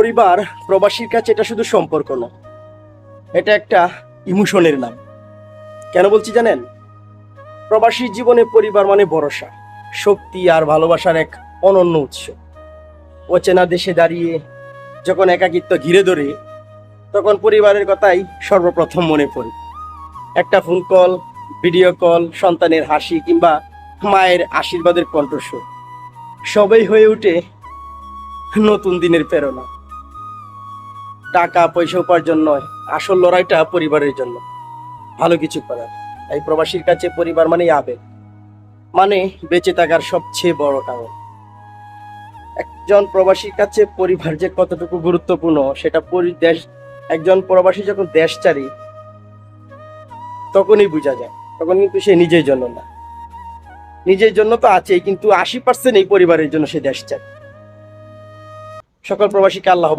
পরিবার প্রবাসীর কাছে এটা শুধু সম্পর্ক না, এটা একটা ইমোশনের নাম। কেন বলছি জানেন? প্রবাসী জীবনে পরিবার মানে ভরসা, শক্তি আর ভালোবাসার এক অনন্য উৎস। অচেনা দেশে দাঁড়িয়ে যখন একাকিত্ব ঘিরে ধরে, তখন পরিবারের কথাই সর্বপ্রথম মনে পড়ে। একটা ফোন কল, ভিডিও কল, সন্তানের হাসি কিংবা মায়ের আশীর্বাদের কণ্ঠস্বর, সবই হয়ে ওঠে নতুন দিনের প্রেরণা। টাকা পয়সা উপার্জন নয়, আসল লড়াইটা পরিবারের জন্য, ভালো কিছু করার। এই প্রবাসীর কাছে পরিবার মানেই আবেগ, মানে বেঁচে থাকার সবচেয়ে বড় কারণ। একজন প্রবাসীর কাছে পরিবার যে কতটুকু গুরুত্বপূর্ণ সেটা দেশ, একজন প্রবাসী যখন দেশ ছাড়ে তখনই বোঝা যায়। তখন কিন্তু সে নিজের জন্য না, নিজের জন্য তো আছেই, কিন্তু 80% এই পরিবারের জন্য সে দেশ ছাড়ে। সকল প্রবাসীকে আল্লাহ